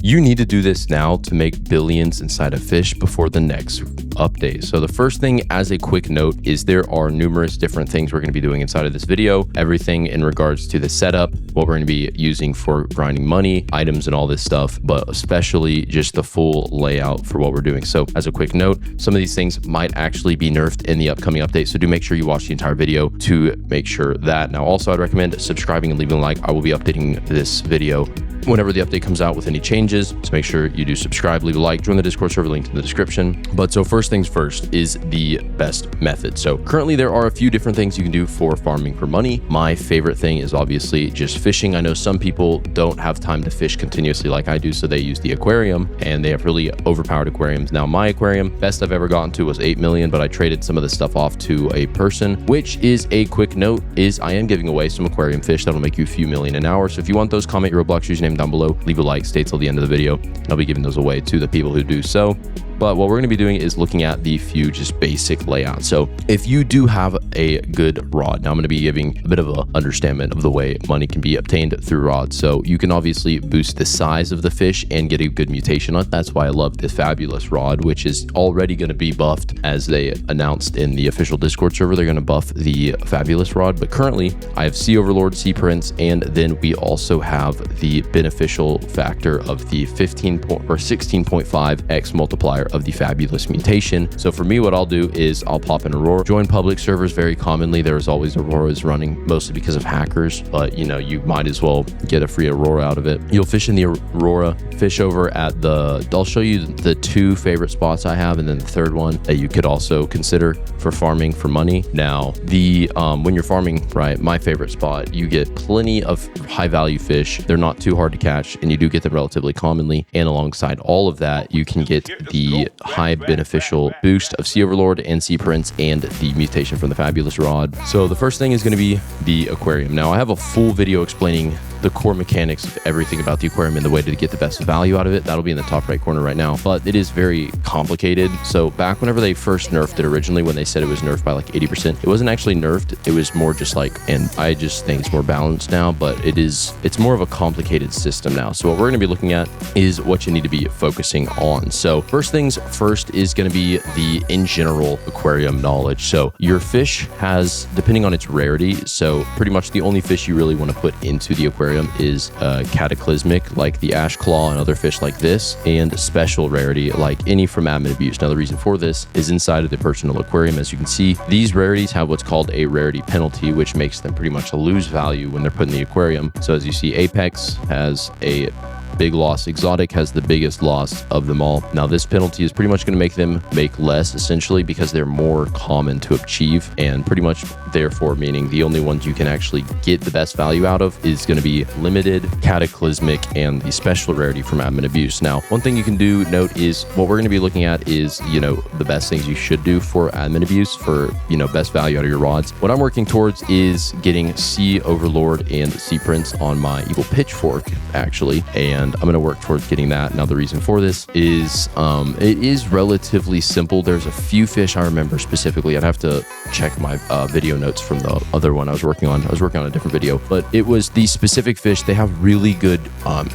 You need to do this now to make billions inside of Fisch before the next update. So the first thing, as a quick note, is there are numerous different things we're going to be doing inside of this video. Everything in regards to the setup, what we're going to be using for grinding money, items, and all this stuff, but especially just the full layout for what we're doing. So as a quick note, some of these things might actually be nerfed in the upcoming update. So do make sure you watch the entire video to make sure that. Now, also, I'd recommend subscribing and leaving a like. I will be updating this video whenever the update comes out with any changes. So make sure you do subscribe, leave a like, join the Discord server, link in the description. But so first things first is the best method. So currently there are a few different things you can do for farming for money. My favorite thing is obviously just fishing. I know some people don't have time to fish continuously like I do, so they use the aquarium, and they have really overpowered aquariums. Now my aquarium, best I've ever gotten to was 8 million, but I traded some of the stuff off to a person, which is a quick note is I am giving away some aquarium fish that'll make you a few million an hour. So if you want those, comment your Roblox username down below, leave a like, stay till the end of the video, and I'll be giving those away to the people who do so. But what we're going to be doing is looking at the few just basic layouts. So if you do have a good rod, now I'm going to be giving a bit of an understanding of the way money can be obtained through rods. So you can obviously boost the size of the fish and get a good mutation on it. That's why I love the fabulous rod, which is already going to be buffed. As they announced in the official Discord server, they're going to buff the fabulous rod. But currently I have Sea Overlord, Sea Prince, and then we also have the beneficial factor of the 16.5x multiplier of the fabulous mutation. So for me, what I'll do is I'll pop in Aurora, join public servers. Very commonly there's always Auroras running, mostly because of hackers, but you know, you might as well get a free Aurora out of it. You'll fish in the Aurora, fish over at I'll show you the two favorite spots I have, and then the third one that you could also consider for farming for money. Now when you're farming, right, my favorite spot, you get plenty of high value fish. They're not too hard to catch, and you do get them relatively commonly. And alongside all of that, you can get the high beneficial boost of Sea Overlord and Sea Prince and the mutation from the fabulous rod. So the first thing is going to be the aquarium. Now I have a full video explaining the core mechanics of everything about the aquarium and the way to get the best value out of it. That'll be in the top right corner right now, but it is very complicated. So back whenever they first nerfed it originally, when they said it was nerfed by like 80%, it wasn't actually nerfed. It was more just like, and I just think it's more balanced now, but it's more of a complicated system now. So what we're going to be looking at is what you need to be focusing on. So first things first is going to be the in general aquarium knowledge. So your fish has, depending on its rarity, so pretty much the only fish you really want to put into the aquarium is cataclysmic, like the ash claw and other fish like this, and special rarity like any from admin abuse. Now the reason for this is inside of the personal aquarium. As you can see, these rarities have what's called a rarity penalty, which makes them pretty much lose value when they're put in the aquarium. So as you see, Apex has a big loss. Exotic has the biggest loss of them all. Now this penalty is pretty much going to make them make less, essentially, because they're more common to achieve, and pretty much therefore meaning the only ones you can actually get the best value out of is going to be limited, cataclysmic, and the special rarity from admin abuse. Now one thing you can do note is what we're going to be looking at is, you know, the best things you should do for admin abuse for, you know, best value out of your rods. What I'm working towards is getting Sea Overlord and Sea Prince on my evil pitchfork actually, and I'm going to work towards getting that. Now the reason for this is it is relatively simple. There's a few fish I remember specifically. I'd have to check my video notes from the other one I was working on. I was working on a different video, but it was the specific fish. They have really good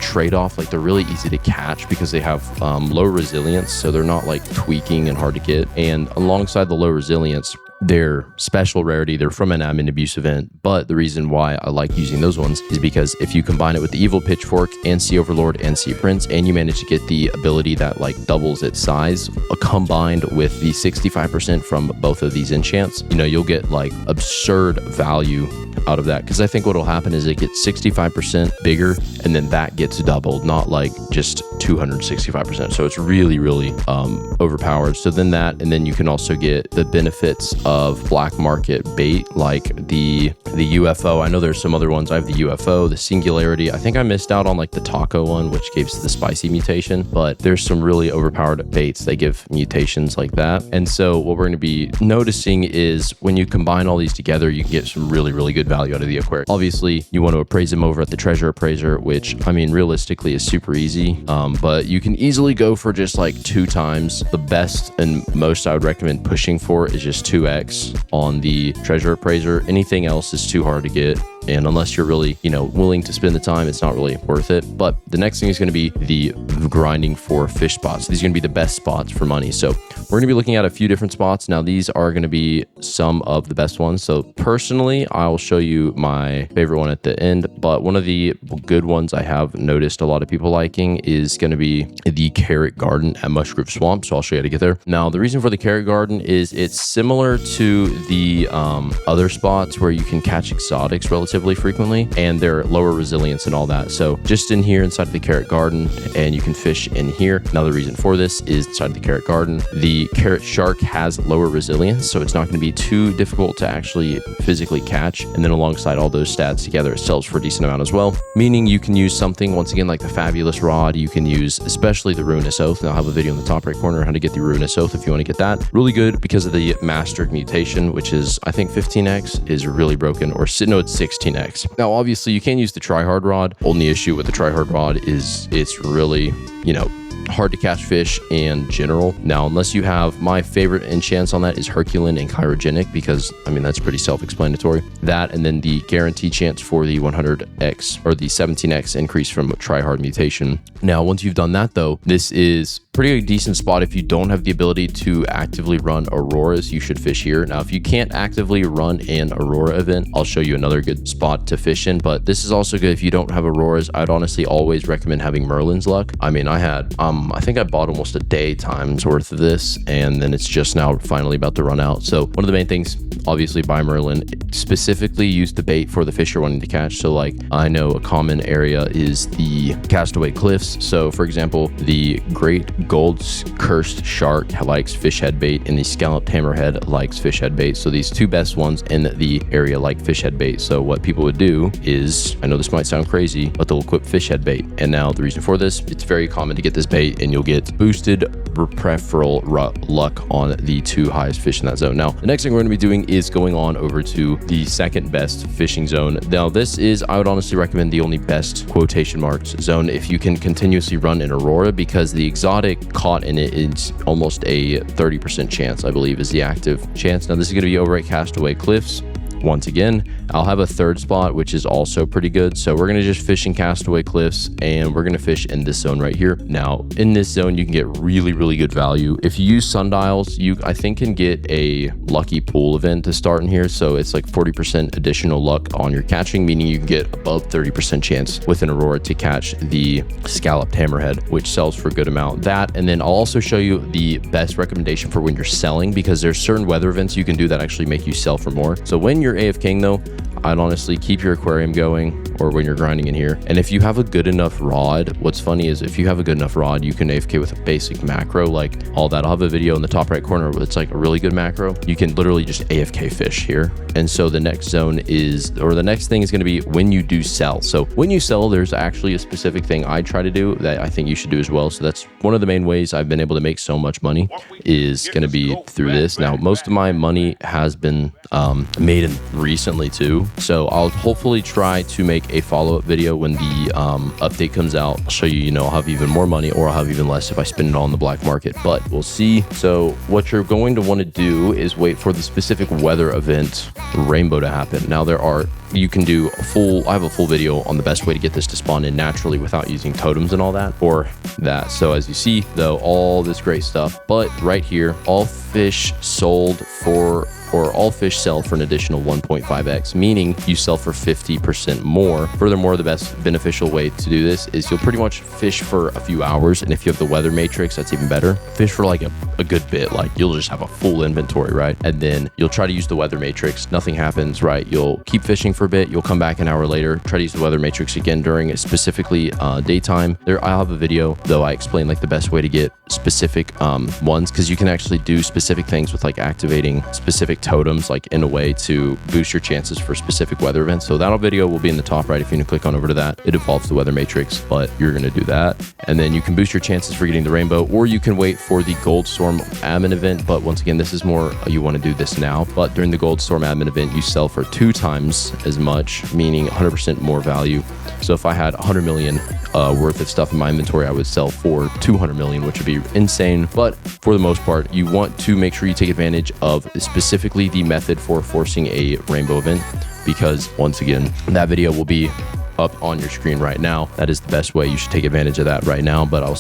trade-off. Like they're really easy to catch because they have low resilience, so they're not like tweaking and hard to get. And alongside the low resilience, they're special rarity. They're from an admin abuse event, but the reason why I like using those ones is because if you combine it with the evil pitchfork and Sea Overlord and Sea Prince, and you manage to get the ability that like doubles its size, combined with the 65% from both of these enchants, you know, you'll get like absurd value out of that. Because I think what will happen is it gets 65% bigger, and then that gets doubled, not like just 265%. So it's really, really overpowered. So then that, and then you can also get the benefits of black market bait, like the UFO. I know there's some other ones. I have the UFO, the Singularity. I think I missed out on like the taco one, which gives the spicy mutation, but there's some really overpowered baits that give mutations like that. And so what we're going to be noticing is when you combine all these together, you can get some really, really good value out of the aquarium. Obviously, you want to appraise them over at the treasure appraiser, which I mean, realistically is super easy, but you can easily go for just like 2 times. The best and most I would recommend pushing for is just 2x on the treasure appraiser. Anything else is too hard to get. And unless you're really, willing to spend the time, it's not really worth it. But the next thing is going to be the grinding for fish spots. These are going to be the best spots for money. So we're going to be looking at a few different spots. Now, these are going to be some of the best ones. So personally, I will show you my favorite one at the end. But one of the good ones I have noticed a lot of people liking is going to be the carrot garden at Mushroom Swamp. So I'll show you how to get there. Now, the reason for the carrot garden is it's similar to the other spots where you can catch exotics relatively frequently, and they're lower resilience and all that. So just in here inside of the carrot garden, and you can fish in here. Now, the reason for this is inside of the carrot garden, the carrot shark has lower resilience, so it's not going to be too difficult to actually physically catch. And then alongside all those stats together, it sells for a decent amount as well, meaning you can use something once again like the fabulous rod. You can use especially the ruinous oath, and I'll have a video in the top right corner on how to get the ruinous oath if you want to get that. Really good because of the mastered mutation, which is I think 15x is really broken, or no, it's 16x. Now obviously you can use the tryhard rod. Only issue with the tryhard rod is it's really hard to catch fish in general. Now, unless you have, my favorite enchants on that is Herculean and Chirogenic, because that's pretty self-explanatory. That, and then the guarantee chance for the 100x or the 17x increase from tryhard mutation. Now, once you've done that though, this is pretty decent spot. If you don't have the ability to actively run auroras, you should fish here. Now, if you can't actively run an aurora event, I'll show you another good spot to fish in, but this is also good if you don't have auroras. I'd honestly always recommend having Merlin's luck. I had I think I bought almost a day time's worth of this, and then it's just now finally about to run out. So one of the main things, obviously, buy Merlin. Specifically use the bait for the fish you're wanting to catch. So like, I know a common area is the Castaway Cliffs. So for example, the Great Gold's Cursed Shark likes fish head bait, and the Scalloped Hammerhead likes fish head bait. So these two best ones in the area like fish head bait. So what people would do is, I know this might sound crazy, but they'll equip fish head bait. And now the reason for this, it's very common to get this bait and you'll get boosted preferential luck on the two highest fish in that zone. Now, the next thing we're going to be doing is going on over to the second best fishing zone. Now, this is, I would honestly recommend, the only best quotation marks zone if you can continuously run an aurora, because the exotic caught in it is almost a 30% chance, I believe, is the active chance. Now, this is going to be over at Castaway Cliffs. Once again, I'll have a third spot, which is also pretty good. So we're going to just fish in Castaway Cliffs, and we're going to fish in this zone right here. Now, in this zone, you can get really, really good value. If you use sundials, you, I think, can get a lucky pool event to start in here. So it's like 40% additional luck on your catching, meaning you can get above 30% chance with an aurora to catch the Scalloped Hammerhead, which sells for a good amount. That, and then I'll also show you the best recommendation for when you're selling, because there's certain weather events you can do that actually make you sell for more. So when you're AFKing though, I'd honestly keep your aquarium going, or when you're grinding in here. And if you have a good enough rod, what's funny is if you have a good enough rod, you can AFK with a basic macro, like all that. I'll have a video in the top right corner where it's like a really good macro. You can literally just AFK fish here. And so the next zone is, or the next thing is going to be when you do sell. So when you sell, there's actually a specific thing I try to do that I think you should do as well. So that's one of the main ways I've been able to make so much money, is going to be through this. Now, most of my money has been made in recently too. So I'll hopefully try to make a follow-up video when the update comes out. I'll show you, I'll have even more money, or I'll have even less if I spend it all in the black market, but we'll see. So what you're going to want to do is wait for the specific weather event rainbow to happen. Now you can do I have a full video on the best way to get this to spawn in naturally without using totems and all that, or that. So as you see though, all this great stuff, but right here, all fish sold for, or all fish sell for an additional 1.5x, meaning you sell for 50% more. Furthermore, the best beneficial way to do this is you'll pretty much fish for a few hours, and if you have the weather matrix, that's even better. Fish for like a good bit, like you'll just have a full inventory, right? And then you'll try to use the weather matrix, nothing happens, right? You'll keep fishing for a bit, you'll come back an hour later, try to use the weather matrix again during specifically daytime. I'll have a video though, I explain like the best way to get specific ones, because you can actually do specific things with like activating specific totems like in a way to boost your chances for specific weather events. So that video will be in the top right if you want to click on over to that. It involves the weather matrix, but you're going to do that, and then you can boost your chances for getting the rainbow, or you can wait for the Gold Storm admin event. But once again, this is more you want to do this now, but during the Gold Storm admin event you sell for 2 times as much, meaning 100% more value. So if I had 100 million worth of stuff in my inventory, I would sell for 200 million, which would be insane. But for the most part, you want to make sure you take advantage of specifically the method for forcing a rainbow event, because once again, that video will be up on your screen right now. That is the best way. You should take advantage of that right now, but I'll